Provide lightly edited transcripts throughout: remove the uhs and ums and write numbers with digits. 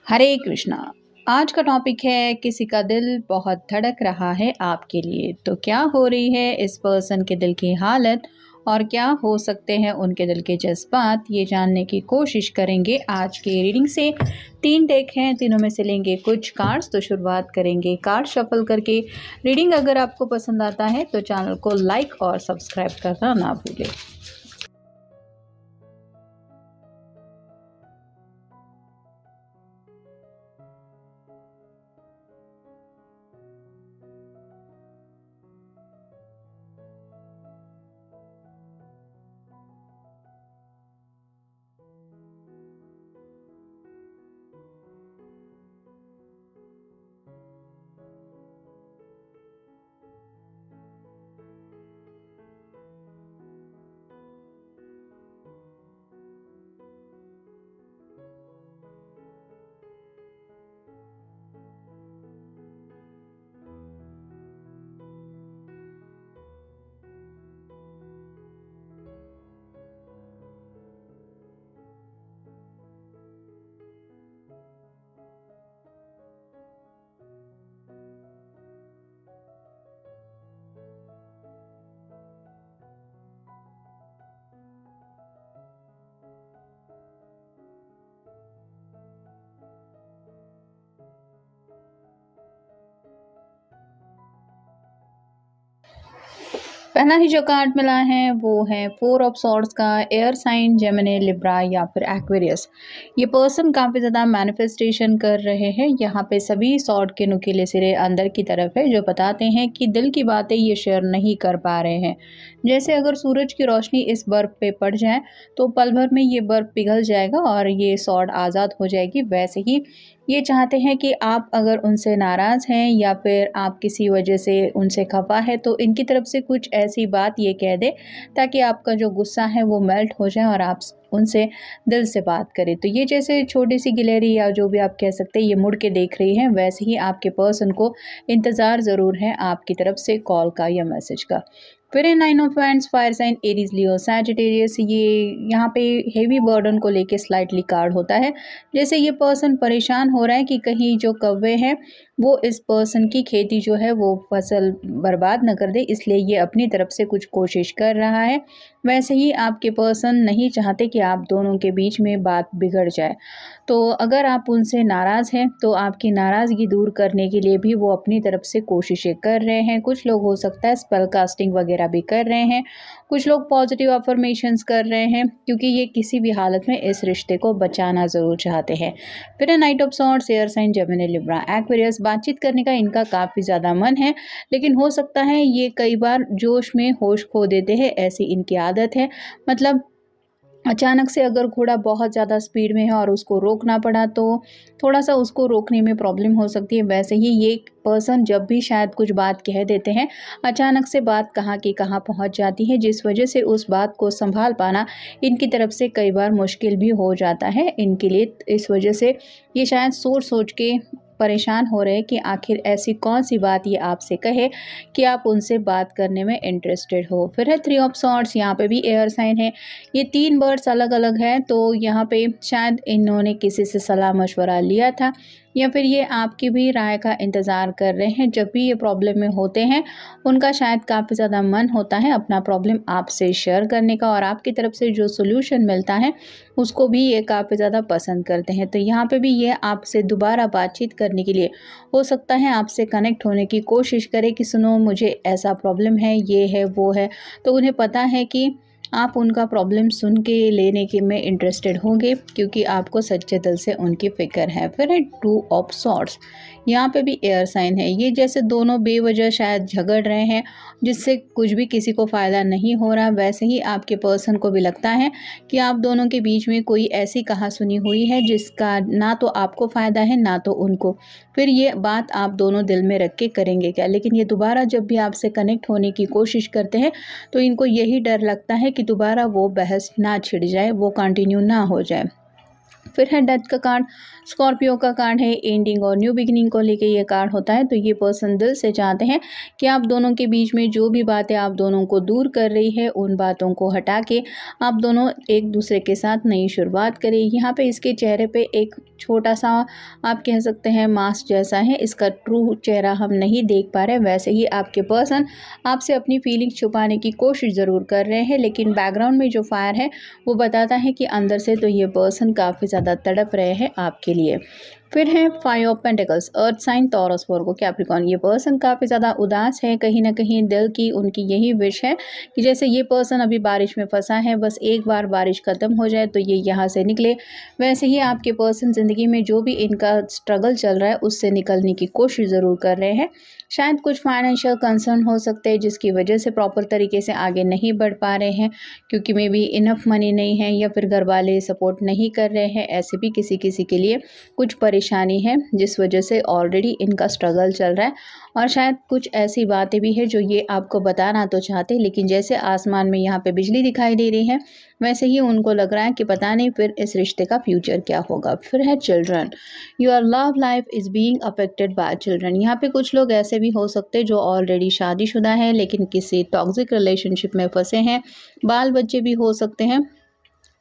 हरे कृष्णा। आज का टॉपिक है किसी का दिल बहुत धड़क रहा है आपके लिए, तो क्या हो रही है इस पर्सन के दिल की हालत और क्या हो सकते हैं उनके दिल के जज्बात, ये जानने की कोशिश करेंगे आज के रीडिंग से। 3 डेक हैं, तीनों में से लेंगे कुछ कार्ड्स। तो शुरुआत करेंगे कार्ड शफल करके। रीडिंग अगर आपको पसंद आता है तो चैनल को लाइक और सब्सक्राइब करना ना भूलें। पहला ही जो कार्ड मिला है वो है 4 ऑफ सॉर्ड्स का। एयर साइन जेमिनी, लिब्रा या फिर एक्वेरियस। ये पर्सन काफ़ी ज़्यादा मैनिफेस्टेशन कर रहे हैं। यहाँ पे सभी सॉर्ड के नुकीले सिरे अंदर की तरफ है, जो बताते हैं कि दिल की बातें ये शेयर नहीं कर पा रहे हैं। जैसे अगर सूरज की रोशनी इस बर्फ़ पे पड़ जाए तो पल भर में ये बर्फ़ पिघल जाएगा और ये सॉर्ड आज़ाद हो जाएगी। वैसे ही ये चाहते हैं कि आप अगर उनसे नाराज़ हैं या फिर आप किसी वजह से उनसे खफा है तो इनकी तरफ से कुछ ऐसी बात ये कह दे ताकि आपका जो गुस्सा है वो मेल्ट हो जाए और आप उनसे दिल से बात करें। तो ये जैसे छोटी सी गिलहरी या जो भी आप कह सकते हैं, ये मुड़ के देख रही है, वैसे ही आपके पर्सन को इंतज़ार ज़रूर है आपकी तरफ से कॉल का या मैसेज का। फिर 9 of wands, fire sign Aries, Leo, Sagittarius. ये यहाँ पे हेवी बर्डन को लेके स्लाइटली कार्ड होता है। जैसे ये पर्सन परेशान हो रहा है कि कहीं जो कौवे हैं वो इस पर्सन की खेती जो है वो फसल बर्बाद न कर दे, इसलिए ये अपनी तरफ से कुछ कोशिश कर रहा है। वैसे ही आपके पर्सन नहीं चाहते कि आप दोनों के बीच में बात बिगड़ जाए। तो अगर आप उनसे नाराज़ हैं तो आपकी नाराज़गी दूर करने के लिए भी वो अपनी तरफ से कोशिशें कर रहे हैं। कुछ लोग हो सकता है स्पेल कास्टिंग वगैरह भी कर रहे हैं, कुछ लोग पॉजिटिव अफर्मेशंस कर रहे हैं, क्योंकि ये किसी भी हालत में इस रिश्ते को बचाना ज़रूर चाहते हैं। फिर knight of swords, air sign Gemini, Libra, Aquarius. बातचीत करने का इनका काफ़ी ज़्यादा मन है, लेकिन हो सकता है ये कई बार जोश में होश खो देते हैं, ऐसी इनकी आदत है। मतलब अचानक से अगर घोड़ा बहुत ज़्यादा स्पीड में है और उसको रोकना पड़ा तो थोड़ा-सा उसको रोकने में प्रॉब्लम हो सकती है। वैसे ही ये पर्सन जब भी शायद कुछ बात कह देते हैं, अचानक से बात कहाँ की कहाँ पहुँच जाती है, जिस वजह से उस बात को सँभाल पाना इनकी तरफ से कई बार मुश्किल भी हो जाता है इनके लिए। इस वजह से ये शायद सोच-सोच के परेशान हो रहे हैं कि आखिर ऐसी कौन-सी बात ये आपसे कहे कि आप उनसे बात करने में इंटरेस्टेड हो। फिर है 3 ऑफ सॉर्ड्स, यहाँ पे भी एयर साइन है। ये 3 बर्ड्स अलग-अलग हैं, तो यहाँ पे शायद इन्होंने किसी से सलाह-मशवरा लिया था या फिर ये आपकी भी राय का इंतज़ार कर रहे हैं। जब भी ये प्रॉब्लम में होते हैं, उनका शायद काफ़ी ज़्यादा मन होता है अपना प्रॉब्लम आपसे शेयर करने का, और आपकी तरफ से जो सॉल्यूशन मिलता है, उसको भी ये काफ़ी ज़्यादा पसंद करते हैं। तो यहाँ पे भी ये आपसे दोबारा बातचीत करने के लिए हो सकता है आपसे कनेक्ट होने की कोशिश करें कि सुनो मुझे ऐसा प्रॉब्लम है, ये है, वो है। तो उन्हें पता है कि आप उनका प्रॉब्लम सुन के लेने के में इंटरेस्टेड होंगे, क्योंकि आपको सच्चे दिल से उनकी फ़िक्र है। फिर है 2 ऑफ सॉर्ड्स, यहाँ पे भी एयर साइन है। ये जैसे दोनों बेवजह शायद झगड़ रहे हैं, जिससे कुछ भी किसी को फ़ायदा नहीं हो रहा। वैसे ही आपके पर्सन को भी लगता है कि आप दोनों के बीच में कोई ऐसी कहा-सुनी हुई है जिसका ना तो आपको फ़ायदा है ना तो उनको। फिर ये बात आप दोनों दिल में रख के करेंगे क्या? लेकिन ये दोबारा जब भी आपसे कनेक्ट होने की कोशिश करते हैं तो इनको यही डर लगता है कि दोबारा वो बहस ना छिड़ जाए, वो कंटिन्यू ना हो जाए। फिर है डेथ का कार्ड, स्कॉर्पियो का कार्ड है, एंडिंग और न्यू बिगिनिंग को लेके ये कार्ड होता है। तो ये पर्सन दिल से चाहते हैं कि आप दोनों के बीच में जो भी बातें आप दोनों को दूर कर रही है, उन बातों को हटा के आप दोनों एक दूसरे के साथ नई शुरुआत करें। यहाँ पे इसके चेहरे पे एक छोटा सा आप कह सकते हैं मास्क जैसा है, इसका ट्रू चेहरा हम नहीं देख पा रहे। वैसे ही आपके पर्सन आपसे अपनी फीलिंग्स छुपाने की कोशिश ज़रूर कर रहे हैं, लेकिन बैकग्राउंड में जो फायर है वो बताता है कि अंदर से तो ये पर्सन काफ़ी ज़्यादा तड़प रहे हैं आपके लिए। फिर है 5 of pentacles, earth sign, Taurus, Virgo, Capricorn. ये पर्सन काफ़ी ज़्यादा उदास है, कहीं ना कहीं दिल की उनकी यही विश है कि जैसे ये पर्सन अभी बारिश में फंसा है, बस एक बार बारिश ख़त्म हो जाए तो ये यहाँ से निकले। वैसे ही आपके पर्सन ज़िंदगी में जो भी इनका स्ट्रगल चल रहा है उससे निकलने की कोशिश ज़रूर कर रहे हैं। शायद कुछ फाइनेंशियल कंसर्न हो सकते हैं जिसकी वजह से प्रॉपर तरीके से आगे नहीं बढ़ पा रहे हैं, क्योंकि मे बी इनफ मनी नहीं है या फिर घर वाले सपोर्ट नहीं कर रहे हैं। ऐसे भी किसी किसी के लिए कुछ परेशानी है जिस वजह से ऑलरेडी इनका स्ट्रगल चल रहा है। और शायद कुछ ऐसी बातें भी है जो ये आपको बताना तो चाहते, लेकिन जैसे आसमान में यहाँ पे बिजली दिखाई दे रही है, वैसे ही उनको लग रहा है कि पता नहीं फिर इस रिश्ते का फ्यूचर क्या होगा। फिर है children, your love life is being affected by children. यहाँ पे कुछ लोग ऐसे भी हो सकते हैं जो ऑलरेडी शादीशुदा है लेकिन किसी टॉक्सिक रिलेशनशिप में फंसे हैं। बाल बच्चे भी हो सकते हैं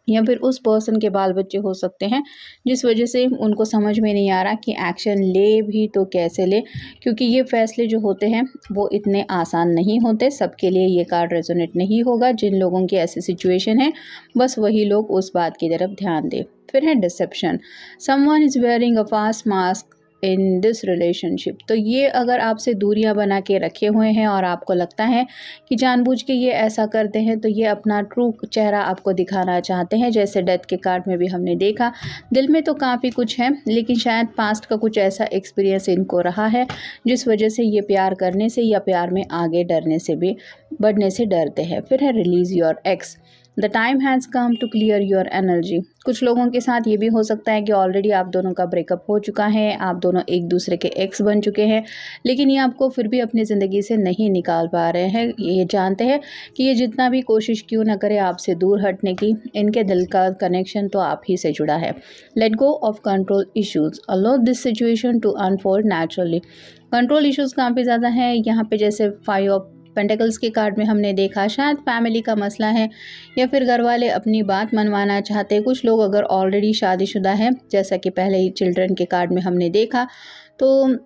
या फिर उस पर्सन के बाल बच्चे हो सकते हैं, जिस वजह से उनको समझ में नहीं आ रहा कि एक्शन ले भी तो कैसे ले, क्योंकि ये फैसले जो होते हैं वो इतने आसान नहीं होते। सबके लिए ये कार्ड रेजोनेट नहीं होगा। जिन लोगों की ऐसी सिचुएशन है बस वही लोग उस बात की तरफ ध्यान दें। फिर है deception, someone is wearing a फास्ट मास्क इन दिस रिलेशनशिप। तो ये अगर आपसे दूरियां बना के रखे हुए हैं और आपको लगता है कि जानबूझ के ये ऐसा करते हैं, तो ये अपना ट्रू चेहरा आपको दिखाना चाहते हैं। जैसे डेथ के कार्ड में भी हमने देखा, दिल में तो काफ़ी कुछ है लेकिन शायद पास्ट का कुछ ऐसा एक्सपीरियंस इनको रहा है जिस वजह से ये प्यार करने से या प्यार में आगे डरने से भी बढ़ने से डरते हैं। फिर है release your ex, the time has come to clear your energy. कुछ लोगों के साथ ये भी हो सकता है कि ऑलरेडी आप दोनों का ब्रेकअप हो चुका है, आप दोनों एक दूसरे के एक्स बन चुके हैं, लेकिन ये आपको फिर भी अपनी ज़िंदगी से नहीं निकाल पा रहे हैं। ये जानते हैं कि ये जितना भी कोशिश क्यों ना करे आपसे दूर हटने की, इनके दिल का कनेक्शन तो आप ही से जुड़ा है। Let go of control issues, allow this situation to unfold naturally. Control issues काफ़ी ज़्यादा है यहाँ पे। जैसे 5 ऑफ पेंटिकल्स के कार्ड में हमने देखा शायद फैमिली का मसला है या फिर घर वाले अपनी बात मनवाना चाहते हैं। कुछ लोग अगर ऑलरेडी शादीशुदा हैं, जैसा कि पहले ही चिल्ड्रन के कार्ड में हमने देखा, तो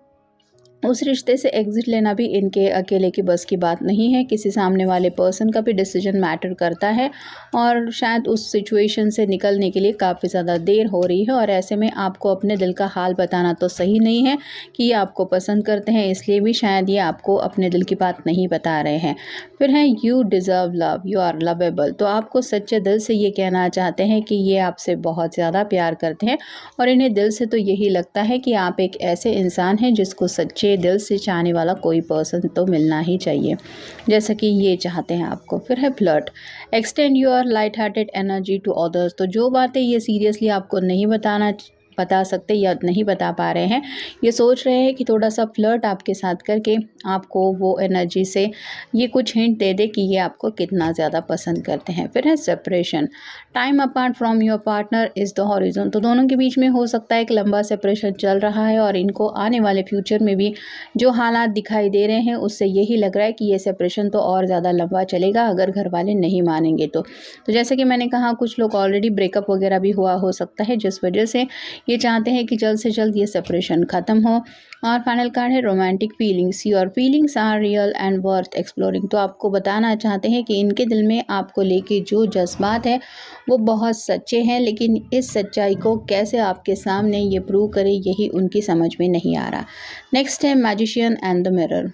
उस रिश्ते से एग्जिट लेना भी इनके अकेले की बस की बात नहीं है। किसी सामने वाले पर्सन का भी डिसीजन मैटर करता है और शायद उस सिचुएशन से निकलने के लिए काफ़ी ज़्यादा देर हो रही है। और ऐसे में आपको अपने दिल का हाल बताना तो सही नहीं है कि ये आपको पसंद करते हैं, इसलिए भी शायद ये आपको अपने दिल की बात नहीं बता रहे हैं। फिर है you deserve love, you are lovable. तो आपको सच्चे दिल से ये कहना चाहते हैं कि ये आपसे बहुत ज़्यादा प्यार करते हैं और इन्हें दिल से तो यही लगता है कि आप एक ऐसे इंसान हैं जिसको सच्चे दिल से चाहने वाला कोई पर्सन तो मिलना ही चाहिए, जैसा कि ये चाहते हैं आपको। फिर है flirt, extend your light hearted energy to others. तो जो बातें ये सीरियसली आपको नहीं बता सकते या नहीं बता पा रहे हैं, ये सोच रहे हैं कि थोड़ा सा फ्लर्ट आपके साथ करके आपको वो एनर्जी से ये कुछ हिंट दे दे कि ये आपको कितना ज़्यादा पसंद करते हैं। फिर है separation, time apart from your partner is the horizon. तो दोनों के बीच में हो सकता है एक लंबा सेपरेशन चल रहा है और इनको आने वाले फ्यूचर में भी जो हालात दिखाई दे रहे हैं उससे यही लग रहा है कि ये सेपरेशन तो और ज़्यादा लंबा चलेगा अगर घर वाले नहीं मानेंगे तो जैसे कि मैंने कहा, कुछ लोग ऑलरेडी ब्रेकअप वगैरह भी हुआ हो सकता है, जिस वजह से ये चाहते हैं कि जल्द से जल्द ये सेपरेशन ख़त्म हो। और फाइनल कार्ड है romantic feelings, your feelings are real and worth exploring. तो आपको बताना चाहते हैं कि इनके दिल में आपको लेके जो जज्बात है वो बहुत सच्चे हैं, लेकिन इस सच्चाई को कैसे आपके सामने ये प्रूव करे यही उनकी समझ में नहीं आ रहा। नेक्स्ट है मैजिशियन एंड द मिरर।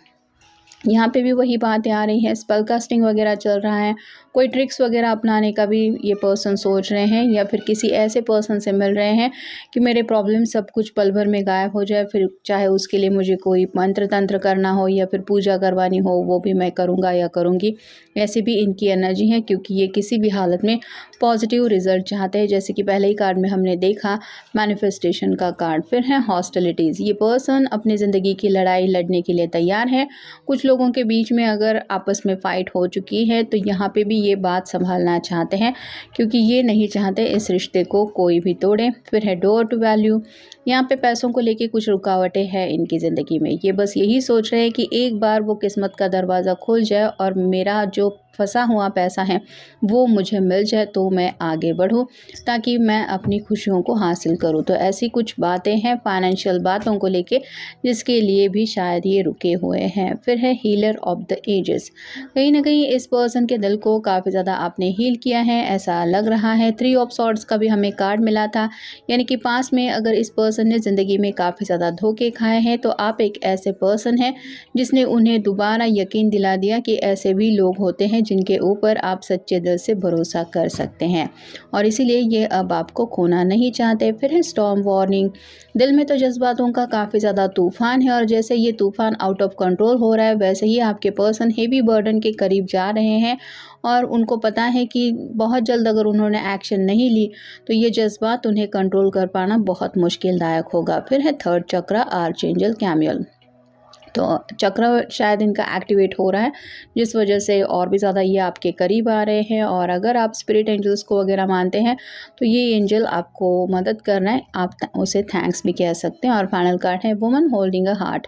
यहाँ पे भी वही बातें आ रही हैं, स्पेल कास्टिंग वगैरह चल रहा है, कोई ट्रिक्स वगैरह अपनाने का भी ये पर्सन सोच रहे हैं या फिर किसी ऐसे पर्सन से मिल रहे हैं कि मेरे प्रॉब्लम सब कुछ पल भर में गायब हो जाए, फिर चाहे उसके लिए मुझे कोई मंत्र तंत्र करना हो या फिर पूजा करवानी हो वो भी मैं करूँगा या करूँगी। ऐसी भी इनकी एनर्जी है क्योंकि ये किसी भी हालत में पॉजिटिव रिजल्ट चाहते हैं, जैसे कि पहले ही कार्ड में हमने देखा मैनिफेस्टेशन का कार्ड। फिर है हॉस्टिलिटीज़, ये पर्सन अपनी ज़िंदगी की लड़ाई लड़ने के लिए तैयार है। कुछ लोगों के बीच में अगर आपस में फ़ाइट हो चुकी है तो यहाँ पे भी ये बात संभालना चाहते हैं क्योंकि ये नहीं चाहते इस रिश्ते को कोई भी तोड़े। फिर है डोर टू वैल्यू, यहाँ पे पैसों को लेके कुछ रुकावटें हैं इनकी ज़िंदगी में। ये बस यही सोच रहे हैं कि एक बार वो किस्मत का दरवाज़ा खुल जाए और मेरा जो फंसा हुआ पैसा है वो मुझे मिल जाए तो मैं आगे बढ़ूं, ताकि मैं अपनी खुशियों को हासिल करूं। तो ऐसी कुछ बातें हैं फाइनेंशियल बातों को लेके जिसके लिए भी शायद ये रुके हुए हैं। फिर है हीलर ऑफ द एजेस, कहीं ना कहीं इस पर्सन के दिल को काफ़ी ज़्यादा आपने हील किया है ऐसा लग रहा है। 3 ऑफ सॉर्ड्स का भी हमें कार्ड मिला था, यानी कि पास में अगर इस पर्सन ने ज़िंदगी में काफ़ी ज़्यादा धोखे खाए हैं तो आप एक ऐसे पर्सन हैं जिसने उन्हें दोबारा यकीन दिला दिया कि ऐसे भी लोग होते हैं जिनके ऊपर आप सच्चे दिल से भरोसा कर सकते हैं, और इसीलिए ये अब आपको खोना नहीं चाहते। फिर है स्टॉर्म वार्निंग, दिल में तो जज्बातों का काफ़ी ज़्यादा तूफान है और जैसे ये तूफान आउट ऑफ कंट्रोल हो रहा है वैसे ही आपके पर्सन हेवी बर्डन के करीब जा रहे हैं और उनको पता है कि बहुत जल्द अगर उन्होंने एक्शन नहीं ली तो ये जज्बात उन्हें कंट्रोल कर पाना बहुत मुश्किलदायक होगा। फिर है थर्ड चक्र आर्चएंजल कैमियल, तो चक्र शायद इनका एक्टिवेट हो रहा है जिस वजह से और भी ज़्यादा ये आपके करीब आ रहे हैं। और अगर आप स्पिरिट एंजल्स को वगैरह मानते हैं तो ये एंजल आपको मदद कर रहे हैं, आप उसे थैंक्स भी कह सकते हैं। और फाइनल कार्ड है वुमन होल्डिंग अ हार्ट,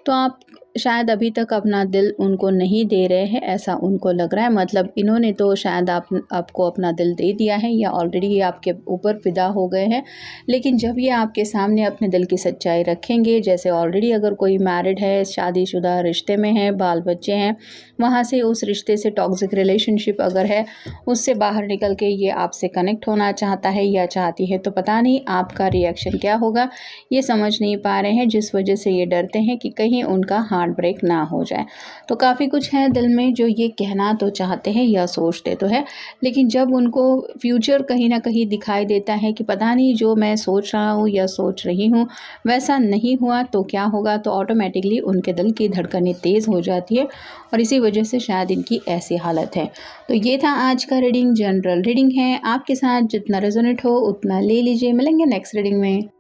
तो आप शायद अभी तक अपना दिल उनको नहीं दे रहे हैं ऐसा उनको लग रहा है, मतलब इन्होंने तो शायद आपको अपना दिल दे दिया है या ऑलरेडी ये आपके ऊपर फिदा हो गए हैं, लेकिन जब ये आपके सामने अपने दिल की सच्चाई रखेंगे, जैसे ऑलरेडी अगर कोई मैरिड है, शादीशुदा रिश्ते में है, बाल बच्चे हैं, वहाँ से उस रिश्ते से टॉक्सिक रिलेशनशिप अगर है उससे बाहर निकल के ये आपसे कनेक्ट होना चाहता है या चाहती है, तो पता नहीं आपका रिएक्शन क्या होगा ये समझ नहीं पा रहे हैं, जिस वजह से ये डरते हैं कि कहीं उनका हार्ट ब्रेक ना हो जाए। तो काफ़ी कुछ है दिल में जो ये कहना तो चाहते हैं या सोचते तो है, लेकिन जब उनको फ्यूचर कहीं ना कहीं दिखाई देता है कि पता नहीं जो मैं सोच रहा हूँ या सोच रही हूँ वैसा नहीं हुआ तो क्या होगा, तो ऑटोमेटिकली उनके दिल की धड़कनें तेज़ हो जाती है और इसी वजह से शायद इनकी ऐसी हालत है। तो ये था आज का रीडिंग, जनरल रीडिंग है, आपके साथ जितना रेजोनेट हो उतना ले लीजिए। मिलेंगे नेक्स्ट रीडिंग में।